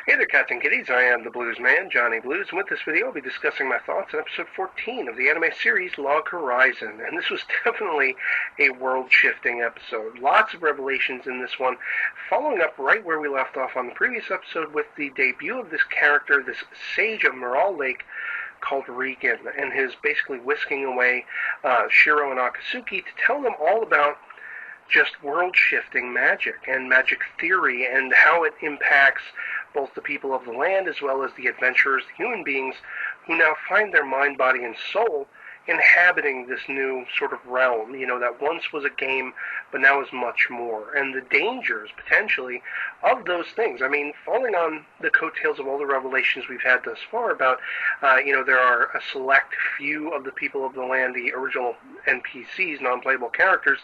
Hey there, Cats and Kitties. I am the Blues Man, Johnny Blues, and with this video I'll be discussing my thoughts on episode 14 of the anime series Log Horizon. And this was definitely a world-shifting episode. Lots of revelations in this one, following up right where we left off on the previous episode with the debut of this character, this sage of Miral Lake, called Regan, and his basically whisking away Shiro and Akatsuki to tell them all about just world-shifting magic and magic theory and how it impacts both the people of the land as well as the adventurers, the human beings, who now find their mind, body, and soul inhabiting this new sort of realm, that once was a game, but now is much more. And the dangers, potentially, of those things. I mean, falling on the coattails of all the revelations we've had thus far about, there are a select few of the people of the land, the original NPCs, non-playable characters,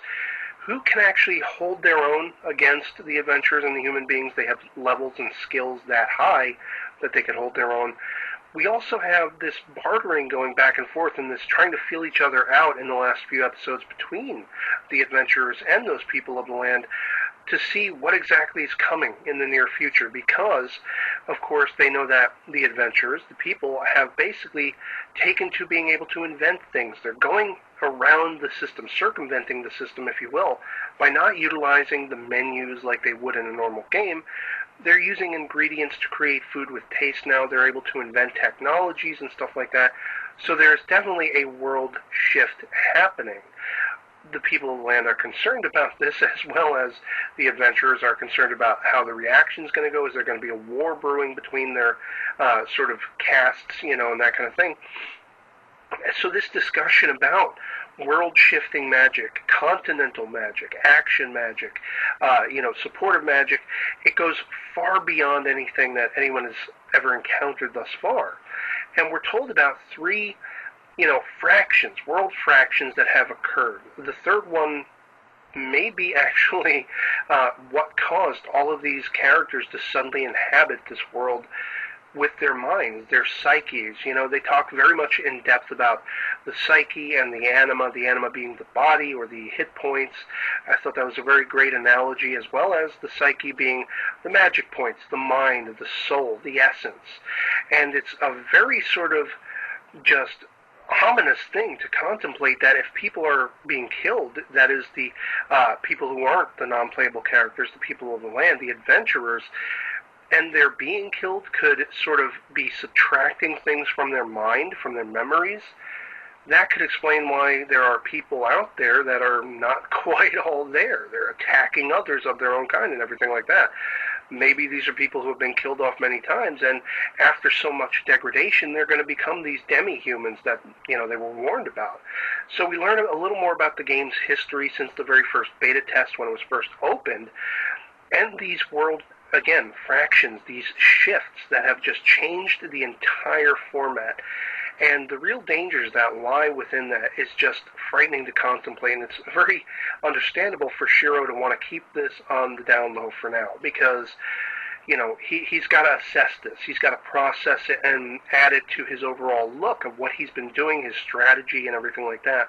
who can actually hold their own against the adventurers and the human beings. They have levels and skills that high that they can hold their own. We also have this bartering going back and forth and this trying to feel each other out in the last few episodes between the adventurers and those people of the land to see what exactly is coming in the near future, because, of course, they know that the adventurers, the people, have basically taken to being able to invent things. They're going around the system, circumventing the system, if you will, by not utilizing the menus like they would in a normal game. They're using ingredients to create food with taste now. They're able to invent technologies and stuff like that. So there's definitely a world shift happening. The people of the land are concerned about this, as well as the adventurers are concerned about how the reaction is going to go. Is there going to be a war brewing between their sort of castes, and that kind of thing? So this discussion about world-shifting magic, continental magic, action magic, supportive magic, it goes far beyond anything that anyone has ever encountered thus far. And we're told about three fractions, world fractions that have occurred. The third one may be actually what caused all of these characters to suddenly inhabit this world with their minds, their psyches. They talk very much in depth about the psyche and the anima being the body or the hit points. I thought that was a very great analogy, as well as the psyche being the magic points, the mind, the soul, the essence. And it's a very sort of just ominous thing to contemplate that if people are being killed, that is the people who aren't the non-playable characters, the people of the land, the adventurers, and their being killed could sort of be subtracting things from their mind, from their memories. That could explain why there are people out there that are not quite all there. They're attacking others of their own kind and everything like that. Maybe these are people who have been killed off many times, and after so much degradation, they're going to become these demi-humans that, they were warned about. So we learn a little more about the game's history since the very first beta test when it was first opened, and these world, again, fractions, these shifts that have just changed the entire format. And the real dangers that lie within that is just frightening to contemplate, and it's very understandable for Shiro to want to keep this on the down low for now, because, he's got to assess this. He's got to process it and add it to his overall look of what he's been doing, his strategy and everything like that,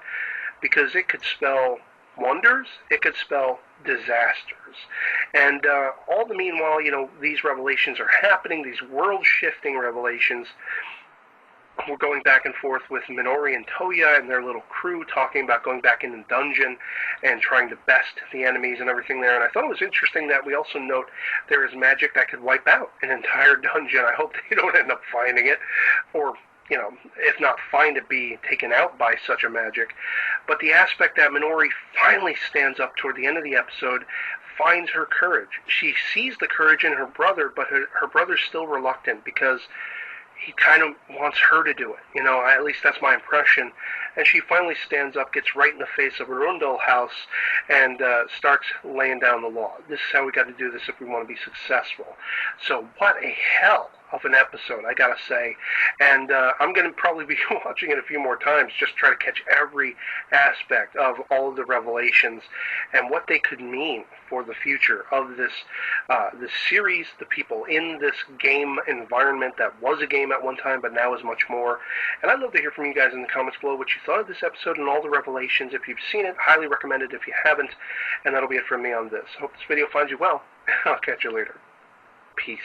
because it could spell wonders, it could spell disasters. And all the meanwhile, these revelations are happening, these world-shifting revelations. We're going back and forth with Minori and Toya and their little crew talking about going back in the dungeon and trying to best the enemies and everything there. And I thought it was interesting that we also note there is magic that could wipe out an entire dungeon. I hope they don't end up finding it, or if not find it, be taken out by such a magic. But the aspect that Minori finally stands up toward the end of the episode, finds her courage. She sees the courage in her brother, but her brother's still reluctant because he kind of wants her to do it. At least that's my impression. And she finally stands up, gets right in the face of Arundel House, and starts laying down the law. This is how we got to do this if we want to be successful. So what a hell of an episode, I gotta say. And I'm going to probably be watching it a few more times, just try to catch every aspect of all of the revelations and what they could mean for the future of this series, the people in this game environment that was a game at one time, but now is much more. And I'd love to hear from you guys in the comments below what you thought of this episode and all the revelations. If you've seen it, highly recommend it if you haven't. And that'll be it from me on this. Hope this video finds you well. I'll catch you later. Peace.